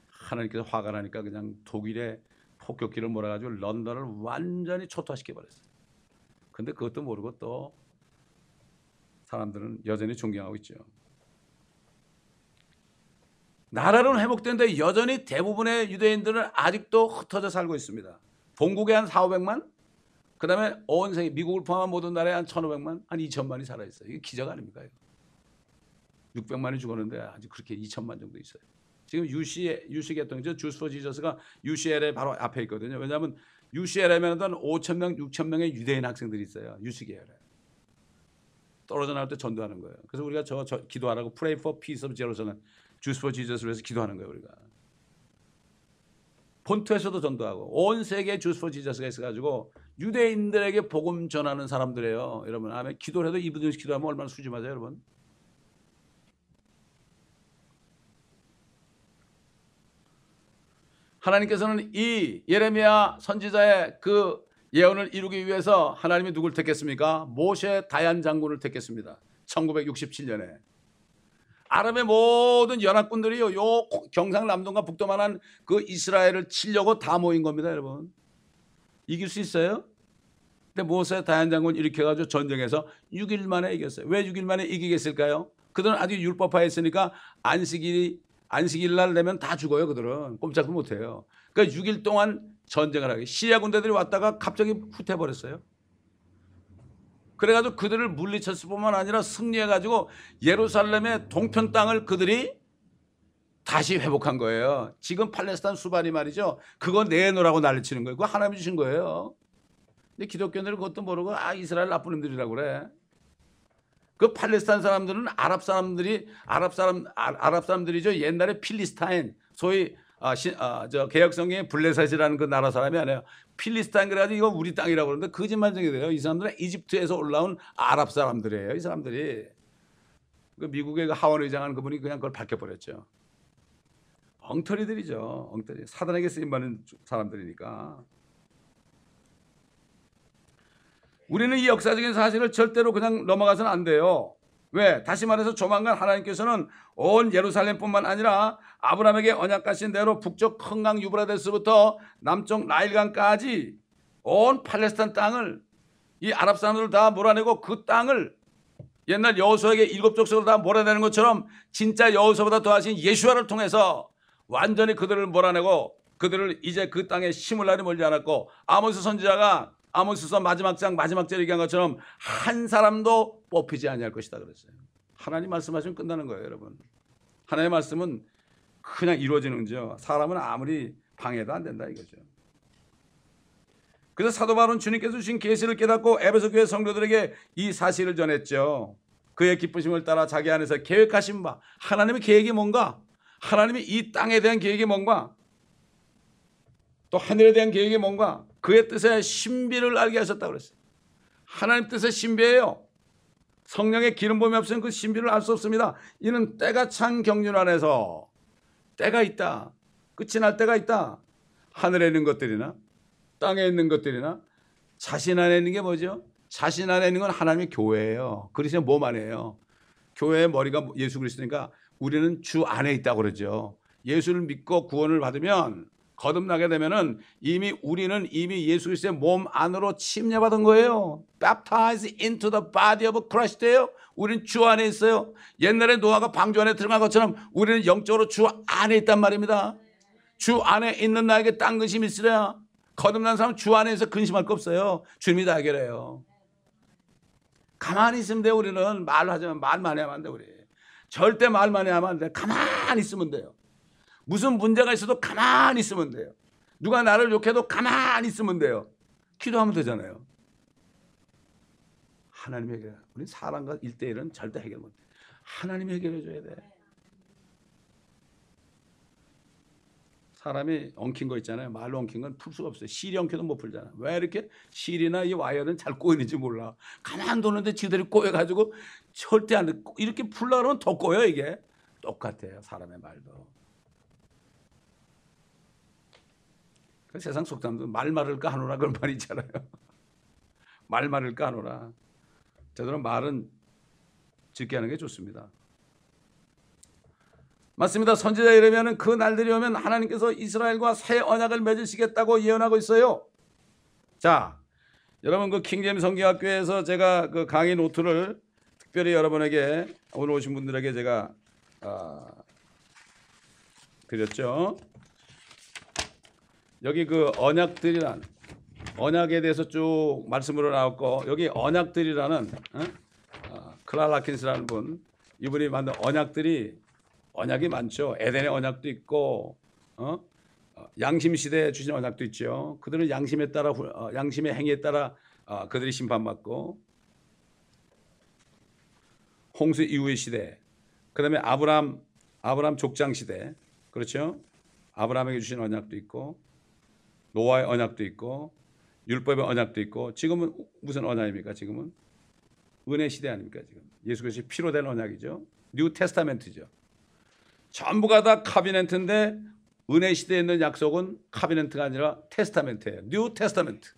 하나님께서 화가 나니까 그냥 독일의 폭격기를 몰아가지고 런던을 완전히 초토화시켜 버렸어요. 근데 그것도 모르고 또 사람들은 여전히 존경하고 있죠. 나라는 회복되는데 여전히 대부분의 유대인들은 아직도 흩어져 살고 있습니다. 본국에 한 4,500만, 그 다음에 온 세계 미국을 포함한 모든 나라에 한 1,500만, 한 2,000만이 살아있어요. 이게 기적 아닙니까? 600만이 죽었는데 아직 그렇게 2,000만 정도 있어요. 지금 UC 계통이죠. 주스 포 지저스가 UCLA 바로 앞에 있거든요. 왜냐하면 UCLA면 5,000명, 6,000명의 유대인 학생들이 있어요. UCLA. 떨어져 나올 때 전도하는 거예요. 그래서 우리가 저 기도하라고 Pray for Peace of Jerusalem, Jews for Jesus를 위해서 기도하는 거예요. 우리가. 본토에서도 전도하고 온 세계에 Jews for Jesus가 있어가지고 유대인들에게 복음 전하는 사람들이에요. 여러분, 아멘. 기도를 해도 이분들 기도하면 얼마나 수지 맞아요, 여러분? 하나님께서는 이 예레미야 선지자의 그 예언을 이루기 위해서 하나님이 누굴 택했습니까? 모세 다얀 장군을 택했습니다. 1967년에. 아랍의 모든 연합군들이요, 요 경상남동과 북도만한 그 이스라엘을 치려고 다 모인 겁니다, 여러분. 이길 수 있어요? 근데 모세 다얀 장군 일으켜가지고 전쟁에서 6일 만에 이겼어요. 왜 6일 만에 이기겠을까요? 그들은 아직 율법화에 있으니까 안식일 날 되면 다 죽어요. 그들은 꼼짝도 못해요. 그러니까 6일 동안 전쟁을 하게. 시리아 군대들이 왔다가 갑자기 후퇴해버렸어요. 그래가지고 그들을 물리쳤을 뿐만 아니라 승리해가지고 예루살렘의 동편 땅을 그들이 다시 회복한 거예요. 지금 팔레스타인 수반이 말이죠. 그거 내놓으라고 난리치는 거예요. 그거 하나님이 주신 거예요. 근데 기독교인들은 그것도 모르고 이스라엘 나쁜 놈들이라고 그래. 그 팔레스타인 사람들은 아랍 사람들이죠. 옛날에 필리스타인, 소위 개혁성경의 블레셋이라는 그 나라 사람이 아니에요. 필리스타인 그래가지고 이거 우리 땅이라고 그러는데 거짓말쟁이 돼요. 이 사람들은 이집트에서 올라온 아랍 사람들이에요. 이 사람들이. 그 미국의 그 하원 의장하는 그분이 그냥 그걸 밝혀버렸죠. 엉터리들이죠. 엉터리. 사단에게 쓰임받는 사람들이니까. 우리는 이 역사적인 사실을 절대로 그냥 넘어가서는 안 돼요. 왜? 다시 말해서 조만간 하나님께서는 온 예루살렘뿐만 아니라 아브라함에게 언약하신 대로 북쪽 큰 강 유브라데스부터 남쪽 나일강까지 온 팔레스타인 땅을 이 아랍 사람들을 다 몰아내고 그 땅을 옛날 여호수아에게 7 족속으로 다 몰아내는 것처럼 진짜 여호수아보다 더하신 예수아를 통해서 완전히 그들을 몰아내고 그들을 이제 그 땅에 심을 날이 멀지 않았고 아모스 선지자가 아모스서 마지막 장 마지막 절에 얘기한 것처럼 한 사람도 뽑히지 아니할 것이다 그랬어요. 하나님 말씀하시면 끝나는 거예요, 여러분. 하나님의 말씀은 그냥 이루어지는 거죠. 사람은 아무리 방해도 안 된다 이거죠. 그래서 사도 바울은 주님께서 주신 계시를 깨닫고 에베소 교회 성도들에게 이 사실을 전했죠. 그의 기쁘심을 따라 자기 안에서 계획하신 바, 하나님의 계획이 뭔가, 하나님이 이 땅에 대한 계획이 뭔가, 또 하늘에 대한 계획이 뭔가, 그의 뜻의 신비를 알게 하셨다고 그랬어요. 하나님 뜻의 신비예요. 성령의 기름 부음이 없으면 그 신비를 알 수 없습니다. 이는 때가 찬 경륜 안에서 때가 있다. 끝이 날 때가 있다. 하늘에 있는 것들이나 땅에 있는 것들이나 자신 안에 있는 게 뭐죠? 자신 안에 있는 건 하나님의 교회예요. 그리스도의 몸 안에요. 교회의 머리가 예수 그리스도니까 우리는 주 안에 있다고 그러죠. 예수를 믿고 구원을 받으면 거듭나게 되면은 우리는 이미 예수 그리스도의 몸 안으로 침례받은 거예요. Baptized into the body of Christ예요. 우리는 주 안에 있어요. 옛날에 노아가 방주 안에 들어간 것처럼 우리는 영적으로 주 안에 있단 말입니다. 주 안에 있는 나에게 딴 근심이 있으랴. 거듭난 사람 주 안에서 근심할 거 없어요. 주님이 다 해결해요. 가만히 있으면 돼요. 우리는 말하자면 말 많이 하면 안 돼. 우리 절대 말 많이 하면 안 돼. 가만히 있으면 돼요. 무슨 문제가 있어도 가만히 있으면 돼요. 누가 나를 욕해도 가만히 있으면 돼요. 기도하면 되잖아요. 하나님이 해결해. 우리 사람과 1대1은 절대 해결 못해. 하나님이 해결해 줘야 돼. 사람이 엉킨 거 있잖아요. 말로 엉킨 건 풀 수가 없어요. 실이 엉켜도 못 풀잖아. 왜 이렇게 실이나 이 와이어는 잘 꼬이는지 몰라. 가만 두는데 지들이 꼬여가지고 절대 안 돼. 이렇게 풀려고 하면 더 꼬여 이게. 똑같아요. 사람의 말도. 그 세상 속담도 말 많을까 하노라 그런 말이 있잖아요. 말 많을까 하노라. 되도록 말은 적게 하는 게 좋습니다. 맞습니다. 선지자 이르면은 그 날들이 오면 하나님께서 이스라엘과 새 언약을 맺으시겠다고 예언하고 있어요. 자, 여러분 그 킹제임스 성경학교에서 제가 그 강의 노트를 특별히 여러분에게 오늘 오신 분들에게 제가 드렸죠. 여기 그 언약들이란 언약에 대해서 쭉 말씀으로 나왔고 여기 언약들이라는 클라 라킨스라는 분 이분이 만든 언약이 많죠. 에덴의 언약도 있고 양심 시대에 주신 언약도 있죠. 그들은 양심에 따라 양심의 행위에 따라 그들이 심판받고 홍수 이후의 시대, 그다음에 아브라함 족장 시대, 그렇죠? 아브라함에게 주신 언약도 있고 노아의 언약도 있고 율법의 언약도 있고 지금은 무슨 언약입니까? 지금은 은혜 시대 아닙니까? 지금 예수 그리스도의 피로 된 언약이죠. 뉴 테스타멘트죠. 전부가 다 카비넨트인데 은혜 시대에 있는 약속은 카비넨트가 아니라 테스타멘트예요. 뉴 테스타멘트.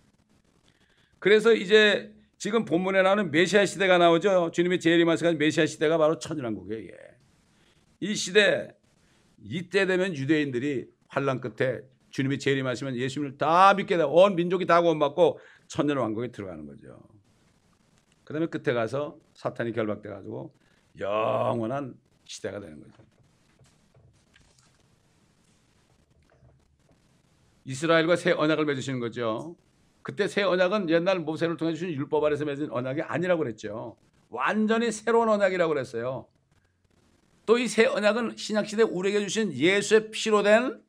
그래서 이제 지금 본문에 나오는 메시아 시대가 나오죠. 주님이 재림하시는 메시아 시대가 바로 천연왕국이에요. 이게. 이 시대 이때 되면 유대인들이 환란 끝에 주님이 재림하시면 예수님을 다 믿게 되고 온 민족이 다 구원받고 천년왕국에 들어가는 거죠. 그 다음에 끝에 가서 사탄이 결박돼 가지고 영원한 시대가 되는 거죠. 이스라엘과 새 언약을 맺으시는 거죠. 그때 새 언약은 옛날 모세를 통해 주신 율법 아래서 맺은 언약이 아니라고 그랬죠. 완전히 새로운 언약이라고 그랬어요. 또 이 새 언약은 신약시대 우리에게 주신 예수의 피로 된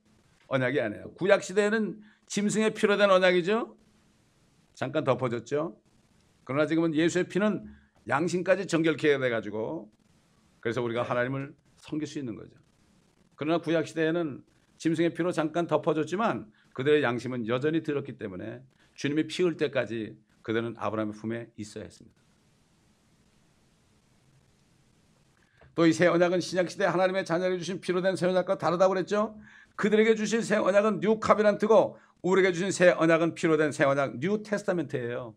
언약이 아니에요. 구약시대에는 짐승의 피로 된 언약이죠. 잠깐 덮어졌죠. 그러나 지금은 예수의 피는 양심까지 정결케 돼가지고 그래서 우리가 하나님을 섬길 수 있는 거죠. 그러나 구약시대에는 짐승의 피로 잠깐 덮어졌지만 그들의 양심은 여전히 들었기 때문에 주님이 피 흘 때까지 그들은 아브라함의 품에 있어야 했습니다. 또 이 새 언약은 신약시대 하나님의 자녀에게 주신 피로 된 새 언약과 다르다고 그랬죠. 그들에게 주신 새 언약은 뉴 카비넌트고 우리에게 주신 새 언약은 피로 된 새 언약 뉴 테스타멘트예요.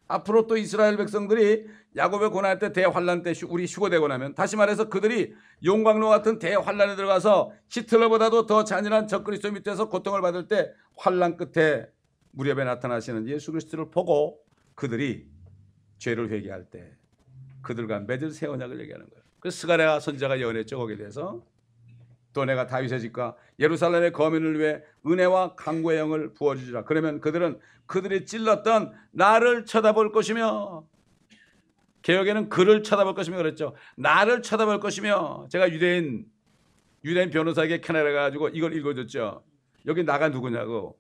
앞으로 또 이스라엘 백성들이 야곱의 고난할 때 대환란 때 우리 휴거되고 나면 다시 말해서 그들이 용광로 같은 대환란에 들어가서 히틀러보다도 더 잔인한 적그리스도 밑에서 고통을 받을 때 환란 끝에 무렵에 나타나시는 예수 그리스도를 보고 그들이 죄를 회개할 때 그들과 맺을 새 언약을 얘기하는 거예요. 그래서 스가랴 선지자가 예언했죠. 거기에 대해서 또 내가 다윗의 집과 예루살렘의 거민을 위해 은혜와 강구의 영을 부어주리라. 그러면 그들은 그들이 찔렀던 나를 쳐다볼 것이며, 개혁에는 그를 쳐다볼 것이며 그랬죠. 나를 쳐다볼 것이며. 제가 유대인 변호사에게 캐나다가가지고 이걸 읽어줬죠. 여기 나가 누구냐고.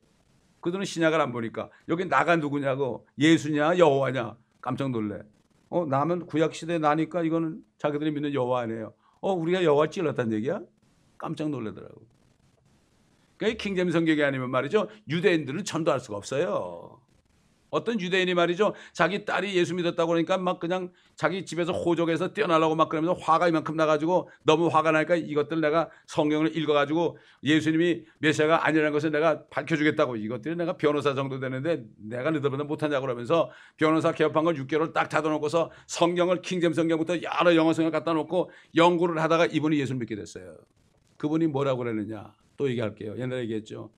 그들은 신약을 안 보니까 여기 나가 누구냐고. 예수냐 여호와냐. 깜짝 놀래. 나면 구약시대 나니까 이거는 자기들이 믿는 여호와 아니에요. 우리가 여호와 찔렀다는 얘기야? 깜짝 놀라더라고. 그러니까 킹제임스 성경이 아니면 말이죠, 유대인들은 전도할 수가 없어요. 어떤 유대인이 말이죠, 자기 딸이 예수 믿었다고 그러니까 막 그냥 자기 집에서 호적에서 뛰어나려고 막 그러면서 화가 이만큼 나가지고 너무 화가 나니까 이것들 내가 성경을 읽어가지고 예수님이 메시아가 아니라는 것을 내가 밝혀주겠다고, 이것들이 내가 변호사 정도 되는데 내가 너희들보다 못하냐고 그러면서 변호사 개업한 걸 6개월 딱 닫아놓고서 성경을 킹제임스 성경부터 여러 영어 성경 갖다 놓고 연구를 하다가 이분이 예수를 믿게 됐어요. 그분이 뭐라고 그랬느냐 또 얘기할게요. 옛날에 얘기했죠.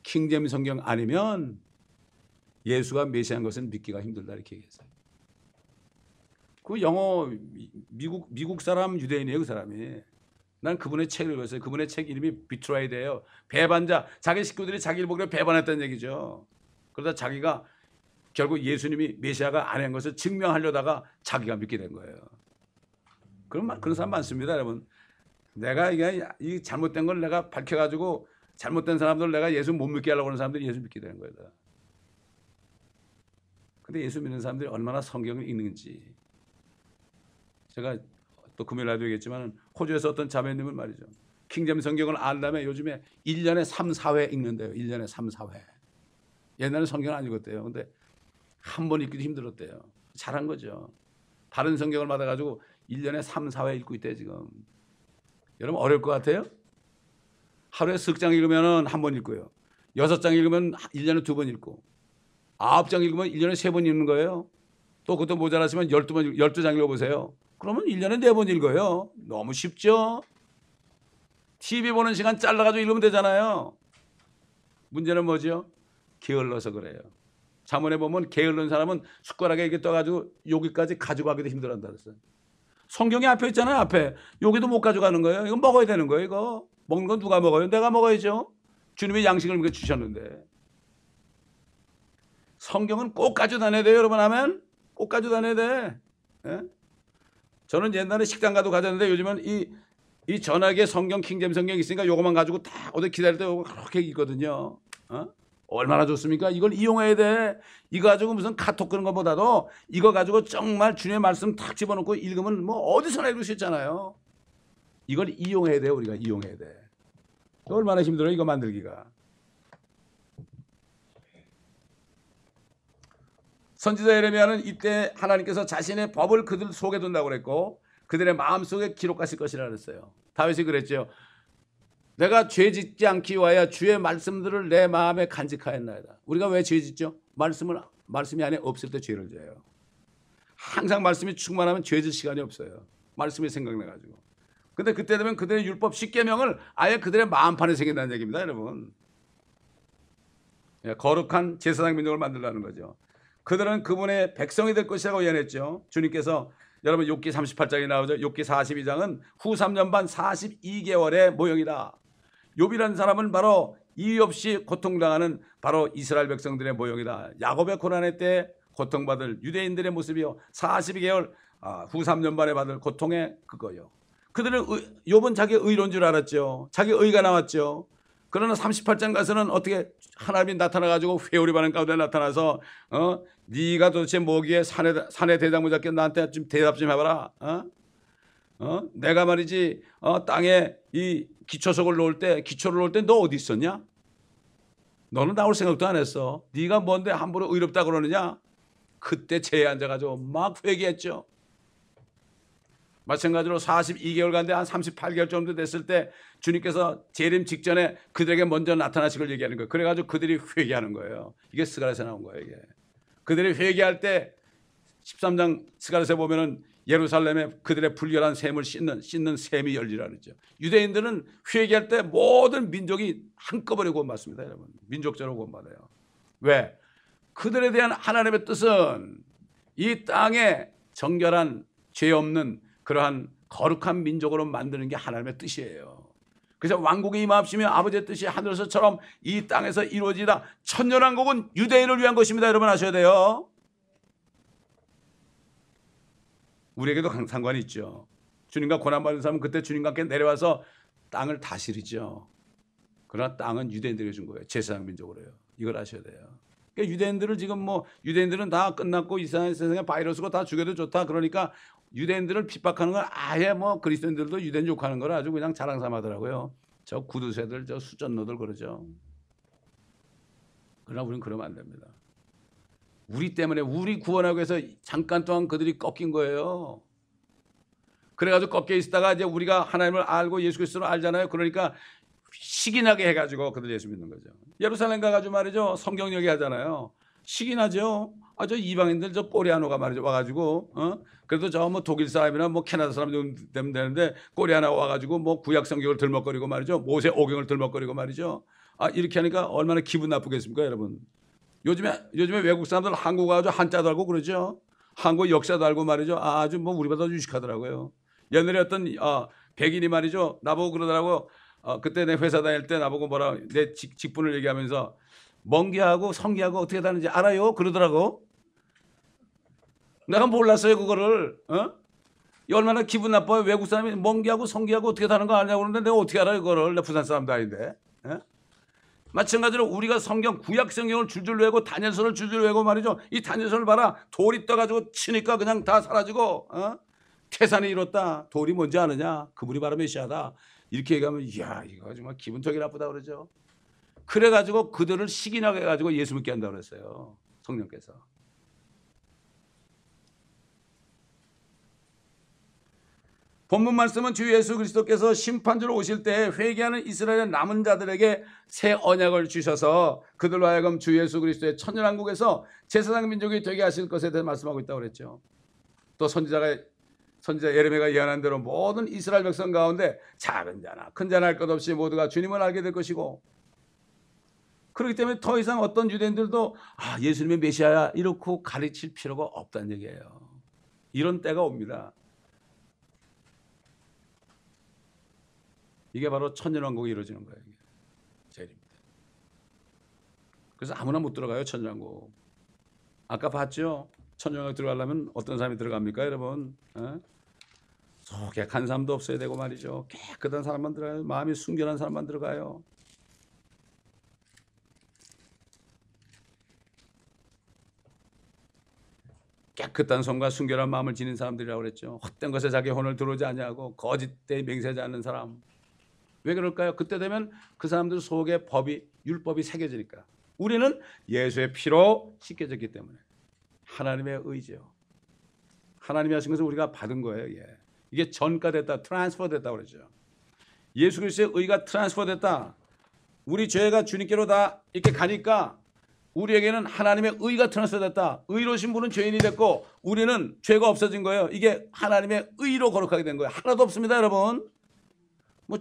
킹제임스 성경 아니면 예수가 메시아인 것을 믿기가 힘들다 이렇게 얘기했어요. 그 영어 미국 사람 유대인이에요. 그 사람이. 난 그분의 책을 읽었어요. 그분의 책 이름이 비트라이드예요. 배반자. 자기 식구들이 자기를 보기로 배반했다는 얘기죠. 그러다 자기가 결국 예수님이 메시아가 아닌 것을 증명하려다가 자기가 믿게 된 거예요. 그런 사람 많습니다, 여러분. 내가 이 잘못된 걸 내가 밝혀가지고 잘못된 사람들 내가 예수 못 믿게 하려고 하는 사람들이 예수 믿게 되는 거예요. 근데 예수 믿는 사람들이 얼마나 성경을 읽는지. 제가 또 금요일 날도 얘기했지만 호주에서 어떤 자매님은 말이죠. 킹제임스 성경을 알려면 요즘에 1년에 3, 4회 읽는데요. 1년에 3, 4회. 옛날에 성경 안 읽었대요. 근데 한 번 읽기도 힘들었대요. 잘한 거죠. 다른 성경을 받아가지고 1년에 3, 4회 읽고 있대요 지금. 여러분 어려울 것 같아요? 하루에 석 장 읽으면 한 번 읽고요. 6장 읽으면 1년에 2번 읽고 9장 읽으면 1년에 3번 읽는 거예요. 또 그것도 모자라시면 12장 읽어보세요. 그러면 1년에 4번 읽어요. 너무 쉽죠? TV 보는 시간 잘라가지고 읽으면 되잖아요. 문제는 뭐죠? 게을러서 그래요. 잠언에 보면 게을른 사람은 숟가락에 이렇게 떠가지고 여기까지 가져가기도 힘들어한다 그랬어요. 성경이 앞에 있잖아요. 앞에. 여기도 못 가져가는 거예요. 이거 먹어야 되는 거예요. 이거. 먹는 건 누가 먹어요? 내가 먹어야죠. 주님이 양식을 주셨는데. 성경은 꼭 가지고 다녀야 돼요. 여러분 하면 꼭 가지고 다녀야 돼. 예? 저는 옛날에 식당 가도 가졌는데 요즘은 이 전화기에 성경 킹제임스 성경이 있으니까 요거만 가지고 다 어디 기다릴 때 요거 그렇게 있거든요. 얼마나 좋습니까? 이걸 이용해야 돼. 이거 가지고 무슨 카톡 그런 것보다도 이거 가지고 정말 주님의 말씀 탁 집어넣고 읽으면 뭐 어디서나 읽을 수 있잖아요. 이걸 이용해야 돼요. 우리가 이용해야 돼. 얼마나 힘들어요. 이거 만들기가. 선지자 예레미야는 이때 하나님께서 자신의 법을 그들 속에 둔다고 그랬고 그들의 마음속에 기록하실 것이라 그랬어요. 다윗이 그랬죠. 내가 죄 짓지 않기 위하여 주의 말씀들을 내 마음에 간직하였나이다. 우리가 왜 죄 짓죠? 말씀이 안에 없을 때 죄를 져요. 항상 말씀이 충만하면 죄 질 시간이 없어요. 말씀이 생각나가지고. 근데 그때 되면 그들의 율법 10계명을 아예 그들의 마음판에 새긴다는 얘기입니다. 여러분. 거룩한 제사장 민족을 만들라는 거죠. 그들은 그분의 백성이 될 것이라고 예언했죠. 주님께서 여러분 욥기 38장에 나오죠. 욥기 42장은 후 3년 반 42개월의 모형이다. 욥이라는 사람은 바로 이유 없이 고통당하는 바로 이스라엘 백성들의 모형이다. 야곱의 고난의 때 고통받을 유대인들의 모습이요. 42개월 후 3년 만에 받을 고통의 그거요. 그들은 욥은 자기 의로운 줄 알았죠. 자기 의가 나왔죠. 그러나 38장 가서는 어떻게 하나님이 나타나가지고 회오리 반응 가운데 나타나서 네가 도대체 뭐기에 산의 대장부 잡게 나한테 좀 대답 좀 해봐라. 내가 말이지 땅에 이 기초석을 놓을 때 기초를 놓을 때 너 어디 있었냐? 너는 나올 생각도 안 했어. 네가 뭔데 함부로 의롭다 그러느냐? 그때 제에 앉아가지고 막 회개했죠. 마찬가지로 42개월 간데 한 38개월 정도 됐을 때 주님께서 재림 직전에 그들에게 먼저 나타나신 걸 얘기하는 거예요. 그래가지고 그들이 회개하는 거예요. 이게 스가랴에서 나온 거예요. 이게. 그들이 회개할 때 13장 스가랴서에 보면은 예루살렘에 그들의 불결한 샘을 씻는 샘이 열리라 그러죠. 유대인들은 회개할 때 모든 민족이 한꺼번에 구원받습니다, 여러분. 민족적으로 구원받아요. 왜? 그들에 대한 하나님의 뜻은 이 땅에 정결한 죄 없는 그러한 거룩한 민족으로 만드는 게 하나님의 뜻이에요. 그래서 왕국이 임하시며 아버지의 뜻이 하늘에서처럼 이 땅에서 이루어지다. 천년왕국은 유대인을 위한 것입니다. 여러분 아셔야 돼요. 우리에게도 상관이 있죠. 주님과 고난받은 사람은 그때 주님과 함께 내려와서 땅을 다스리죠. 그러나 땅은 유대인들에게 준 거예요. 제사장 민족으로요. 이걸 아셔야 돼요. 그러니까 유대인들을 지금 유대인들은 다 끝났고 이 세상에 바이러스고 다 죽여도 좋다. 그러니까 유대인들을 핍박하는 건 아예 그리스도인들도 유대인 욕하는 걸 아주 그냥 자랑 삼아더라고요. 저 구두쇠들, 저 수전노들 그러죠. 그러나 우리는 그러면 안 됩니다. 우리 때문에 우리 구원하기 위해서 잠깐 동안 그들이 꺾인 거예요. 그래가지고 꺾여 있다가 이제 우리가 하나님을 알고 예수 그리스도를 알잖아요. 그러니까 시기나게 해가지고 그들 예수 믿는 거죠. 예루살렘 가가지고 말이죠. 성경 얘기하잖아요. 시기나죠. 저 이방인들 저 꼬리아노가 말이죠. 와가지고 그래도 저 독일 사람이나 캐나다 사람 되면 되는데 꼬리아노 와가지고 구약 성경을 들먹거리고 말이죠. 모세 오경을 들먹거리고 말이죠. 이렇게 하니까 얼마나 기분 나쁘겠습니까, 여러분? 요즘에 외국 사람들 한국 와가지고 한자도 알고 그러죠. 한국 역사도 알고 말이죠. 아주 우리보다 유식하더라고요. 옛날에 어떤 백인이 말이죠. 나보고 그러더라고. 그때 내 회사 다닐 때 나보고 내 직분을 얘기하면서 멍게하고 성게하고 어떻게 다른지 알아요? 그러더라고. 내가 몰랐어요, 그거를. 얼마나 기분 나빠요. 외국 사람이 멍게하고 성게하고 어떻게 다른 거 아냐고 그러는데 내가 어떻게 알아요, 그거를. 내 부산 사람도 아닌데. 마찬가지로 우리가 성경 구약 성경을 줄줄 외고 다니엘서를 줄줄 외고 말이죠. 이 다니엘서를 봐라. 돌이 떠가지고 치니까 그냥 다 사라지고 태산이 이뤘다. 돌이 뭔지 아느냐? 그분이 바로 메시아다. 이렇게 얘기하면 이야 이거 정말 기분 되게 나쁘다 그러죠. 그래가지고 그들을 시기나게 해가지고 예수 믿게 한다고 그랬어요. 성령께서. 본문 말씀은 주 예수 그리스도께서 심판주로 오실 때 회개하는 이스라엘의 남은 자들에게 새 언약을 주셔서 그들로 하여금 주 예수 그리스도의 천년왕국에서 제사장 민족이 되게 하실 것에 대해 말씀하고 있다고 그랬죠. 또 선지자 예레미야가 예언한 대로 모든 이스라엘 백성 가운데 작은 자나 큰 자나 할 것 없이 모두가 주님을 알게 될 것이고, 그렇기 때문에 더 이상 어떤 유대인들도 예수님의 메시아야 이렇게 가르칠 필요가 없다는 얘기예요. 이런 때가 옵니다. 이게 바로 천년왕국이 이루어지는 거예요. 이게 제일입니다. 그래서 아무나 못 들어가요, 천년왕국. 아까 봤죠? 천년왕국 들어가려면 어떤 사람이 들어갑니까, 여러분? 소개한 사람도 없어야 되고 말이죠. 깨끗한 사람만 들어가요. 마음이 순결한 사람만 들어가요. 깨끗한 손과 순결한 마음을 지닌 사람들이라고 그랬죠. 헛된 것에 자기 혼을 들어오지 아니하고 거짓되이 맹세하지 않는 사람. 왜 그럴까요? 그때 되면 그 사람들 속에 율법이 새겨지니까. 우리는 예수의 피로 씻겨졌기 때문에. 하나님의 의지요. 하나님이 하신 것을 우리가 받은 거예요. 이게 전가됐다, 트랜스퍼 됐다고 그러죠. 예수 그리스도의 의가 트랜스퍼 됐다. 우리 죄가 주님께로 다 이렇게 가니까 우리에게는 하나님의 의가 트랜스퍼 됐다. 의로우신 분은 죄인이 됐고 우리는 죄가 없어진 거예요. 이게 하나님의 의로 거룩하게 된 거예요. 하나도 없습니다, 여러분.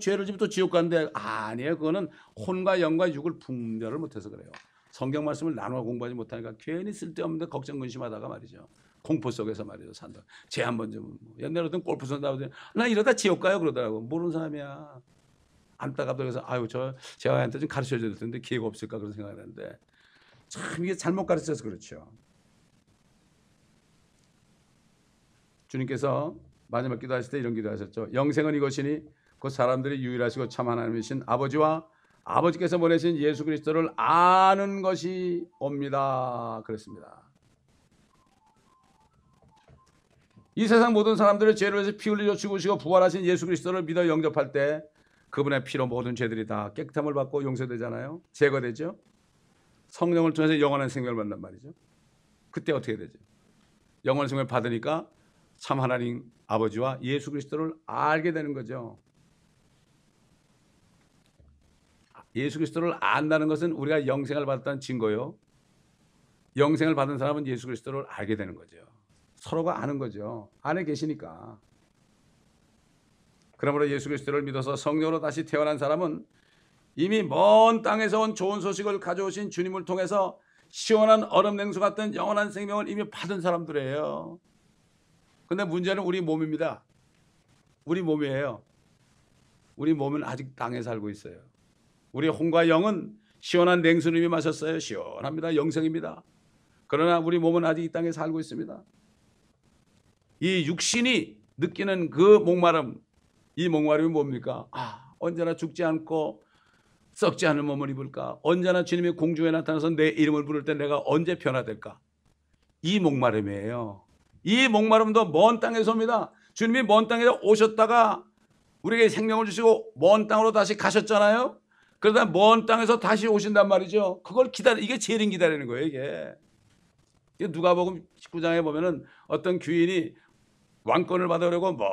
죄를 지면 또 지옥 가는데 아니에요. 그거는 혼과 영과 육을 분별을 못해서 그래요. 성경 말씀을 나눠 공부하지 못하니까 괜히 쓸데없는데 걱정 근심하다가 말이죠. 공포 속에서 말이죠. 산다. 쟤 한번 좀 옛날에 어떤 골프 선다고 나 이러다 지옥 가요 그러더라고. 모르는 사람이야. 안타깝다. 그래서 제 아이한테 좀 가르쳐 줘야 될 텐데 기회가 없을까 그런 생각을 했는데 참 이게 잘못 가르쳐서 그렇죠. 주님께서 마지막 기도하실 때 이런 기도하셨죠. 영생은 이것이니 그 사람들이 유일하시고 참 하나님이신 아버지와 아버지께서 보내신 예수 그리스도를 아는 것이 옵니다. 그랬습니다. 이 세상 모든 사람들의 죄를 위해서 피 흘리려 죽으시고 부활하신 예수 그리스도를 믿어 영접할 때 그분의 피로 모든 죄들이 다 깨끗함을 받고 용서되잖아요. 제거되죠. 성령을 통해서 영원한 생명을 받는단 말이죠. 그때 어떻게 되죠? 영원한 생명을 받으니까 참 하나님 아버지와 예수 그리스도를 알게 되는 거죠. 예수 그리스도를 안다는 것은 우리가 영생을 받았다는 증거요. 영생을 받은 사람은 예수 그리스도를 알게 되는 거죠. 서로가 아는 거죠. 안에 계시니까. 그러므로 예수 그리스도를 믿어서 성령으로 다시 태어난 사람은 이미 먼 땅에서 온 좋은 소식을 가져오신 주님을 통해서 시원한 얼음 냉수 같은 영원한 생명을 이미 받은 사람들이에요. 근데 문제는 우리 몸입니다. 우리 몸이에요. 우리 몸은 아직 땅에 살고 있어요. 우리 혼과 영은 시원한 냉수를 이미 마셨어요. 시원합니다. 영생입니다. 그러나 우리 몸은 아직 이 땅에 살고 있습니다. 이 육신이 느끼는 그 목마름, 이 목마름이 뭡니까? 언제나 죽지 않고 썩지 않은 몸을 입을까? 언제나 주님이 공중에 나타나서 내 이름을 부를 때 내가 언제 변화될까? 이 목마름이에요. 이 목마름도 먼 땅에서 옵니다. 주님이 먼 땅에 오셨다가 우리에게 생명을 주시고 먼 땅으로 다시 가셨잖아요. 그러다 먼 땅에서 다시 오신단 말이죠. 그걸 이게 재림 기다리는 거예요. 이게 누가복음 19장에 보면은 어떤 귀인이 왕권을 받으려고 먼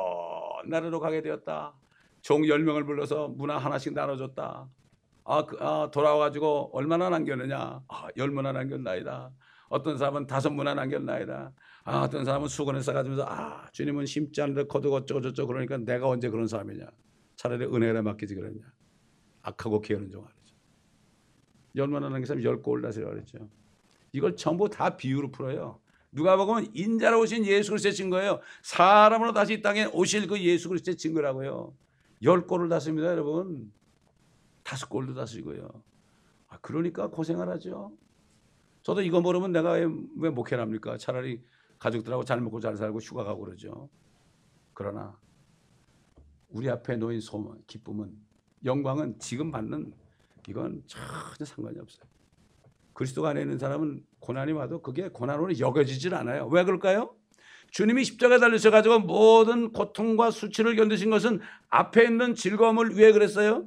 나라로 가게 되었다. 종 10명을 불러서 문화 하나씩 나눠줬다. 돌아와가지고 얼마나 남겼느냐? 10문화 남겼나이다. 어떤 사람은 5문화 남겼나이다. 어떤 사람은 수건을 싸가지면서 주님은 심지 않은데 거두고 어쩌고저쩌고 그러니까 내가 언제 그런 사람이냐. 차라리 은혜에 맡기지 그랬냐. 악하고 게으른 종 아니죠. 10문화 남긴 사람이 10골 다스리라 그랬죠. 이걸 전부 다 비유로 풀어요. 누가 보면 인자로 오신 예수 그리스도의 증거예요. 사람으로 다시 이 땅에 오실 그 예수 그리스도의 증거라고요. 10골을 다스립니다, 여러분. 5골도 다스리고요. 그러니까 고생을 하죠. 저도 이거 모르면 내가 왜 목회를 합니까? 차라리 가족들하고 잘 먹고 잘 살고 휴가 가고 그러죠. 그러나 우리 앞에 놓인 소망, 기쁨은, 영광은 지금 받는 이건 전혀 상관이 없어요. 그리스도 안에 있는 사람은 고난이 와도 그게 고난으로 여겨지질 않아요. 왜 그럴까요? 주님이 십자가에 달리셔가지고 모든 고통과 수치를 견디신 것은 앞에 있는 즐거움을 위해 그랬어요.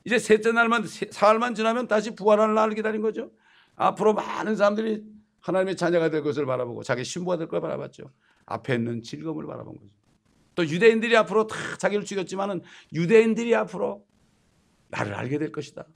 이제 셋째 날만, 사흘만 지나면 다시 부활하는 날을 기다린 거죠. 앞으로 많은 사람들이 하나님의 자녀가 될 것을 바라보고 자기 신부가 될 걸 바라봤죠. 앞에 있는 즐거움을 바라본 거죠. 또 유대인들이 앞으로 다 자기를 죽였지만은 유대인들이 앞으로 나를 알게 될 것이다.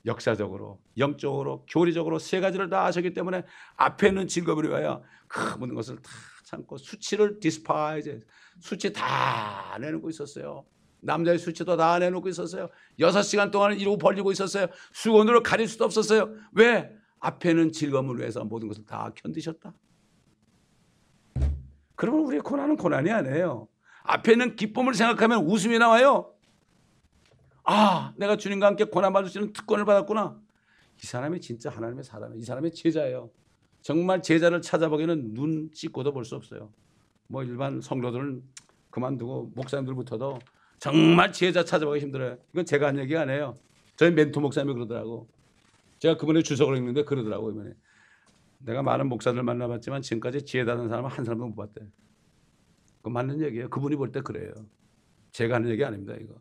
역사적으로, 영적으로, 교리적으로 세 가지를 다 아셨기 때문에 앞에 있는 즐거움을 위하여 그 모든 것을 다 참고 수치를 디스파이즈, 수치 다 내놓고 있었어요. 남자의 수치도 다 내놓고 있었어요. 6시간 동안 이러고 벌리고 있었어요. 수건으로 가릴 수도 없었어요. 왜? 앞에는 즐거움을 위해서 모든 것을 다 견디셨다. 그러면 우리의 고난은 고난이 아니에요. 앞에는 기쁨을 생각하면 웃음이 나와요. 내가 주님과 함께 고난받을 수 있는 특권을 받았구나. 이 사람이 진짜 하나님의 사람이에요. 이 사람의 제자예요. 정말 제자를 찾아보기에는 눈 찍고도 볼 수 없어요. 뭐 일반 성도들은 그만두고 목사님들부터도 정말 제자 찾아보기 힘들어요. 이건 제가 한 얘기가 아니에요. 저희 멘토 목사님이 그러더라고. 제가 그분의 주석을 읽는데 그러더라고. 이번에 내가 많은 목사들 만나봤지만 지금까지 지혜다는 사람은 한 사람도 못 봤대. 그거 맞는 얘기예요. 그분이 볼 때 그래요. 제가 하는 얘기 아닙니다. 이거.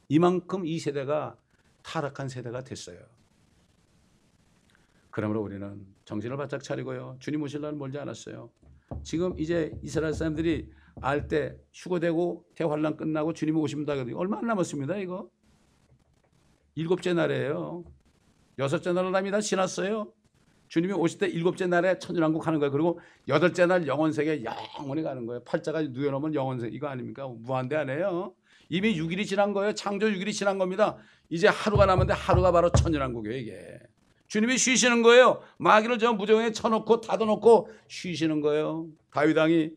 이만큼 이 세대가 타락한 세대가 됐어요. 그러므로 우리는 정신을 바짝 차리고요. 주님 오실 날은 멀지 않았어요. 지금 이제 이스라엘 사람들이 알 때 휴거되고 대환란 끝나고 주님이 오십니다. 얼마 안 남았습니다. 이거 7째 날이에요. 6째 날은 남이 다 지났어요. 주님이 오실 때 7째 날에 천년왕국 하는 거예요. 그리고 8째 날 영원세계 영원히 가는 거예요. 팔자가 누워놓으면 영원세계 이거 아닙니까? 무한대 아니에요. 이미 6일이 지난 거예요. 창조 6일이 지난 겁니다. 이제 하루가 남았는데 하루가 바로 천년왕국이에요. 이게 주님이 쉬시는 거예요. 마귀를 저 무정에 쳐놓고 닫아놓고 쉬시는 거예요. 다윗 왕이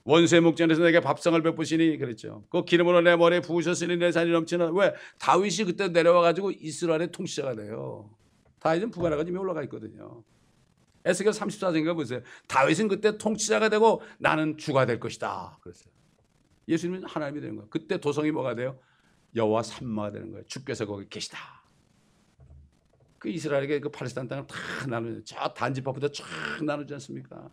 원수의 목전에서 내게 밥상을 베푸시니 그랬죠. 그 기름으로 내 머리에 부으셨으니 내 잔이 넘치는. 왜? 다윗이 그때 내려와가지고 이스라엘의 통치자가 돼요. 다윗은 부활하고 이미 올라가 있거든요. 에스겔 34장인가 보세요. 다윗은 그때 통치자가 되고 나는 주가 될 것이다. 그랬어요. 예수님은 하나님이 되는 거예요. 그때 도성이 뭐가 돼요? 여호와 삼마가 되는 거예요. 주께서 거기 계시다. 그 이스라엘에게 그 팔레스타인 땅을 다 나누죠. 저 단지파부터 쫙 나누지 않습니까?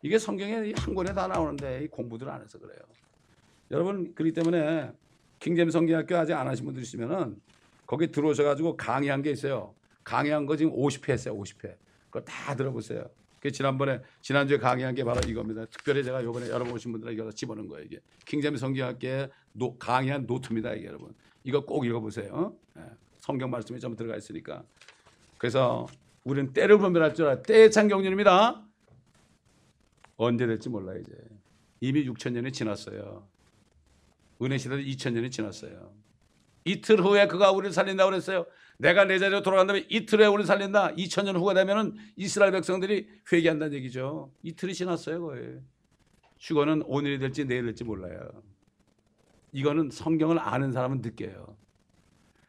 이게 성경에 한 권에 다 나오는데 이 공부들 안 해서 그래요. 여러분 그렇기 때문에 킹제임스 성경학교 아직 안 하신 분들 있으면은 거기 들어오셔가지고 강의한 게 있어요. 강의한 거 지금 50회 했어요. 50회. 그거 다 들어보세요. 그 지난주에 강의한 게 바로 이겁니다. 특별히 제가 이번에 여러분 오신 분들에게 이거 집어넣은 거예요. 이게 킹제임스 성경학교에 강의한 노트입니다. 이게 여러분 이거 꼭 읽어보세요. 성경 말씀이 전부 들어가 있으니까. 그래서 우리는 때를 분별할 줄 알아요. 때의 찬 경륜입니다. 언제 될지 몰라 이제. 이미 6,000년이 지났어요. 은혜 시대도 2,000년이 지났어요. 이틀 후에 그가 우리를 살린다고 그랬어요. 내가 내 자리로 돌아간다면 이틀 후에 우리를 살린다. 2,000년 후가 되면은 이스라엘 백성들이 회개한다는 얘기죠. 이틀이 지났어요 거의. 휴거는 오늘이 될지 내일 될지 몰라요. 이거는 성경을 아는 사람은 느껴요.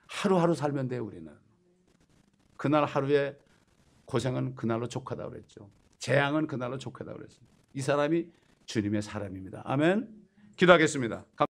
하루하루 살면 돼요 우리는. 그날 하루에 고생은 그날로 족하다고 그랬죠. 재앙은 그날로 족하다고 그랬어요. 이 사람이 주님의 사람입니다. 아멘. 기도하겠습니다.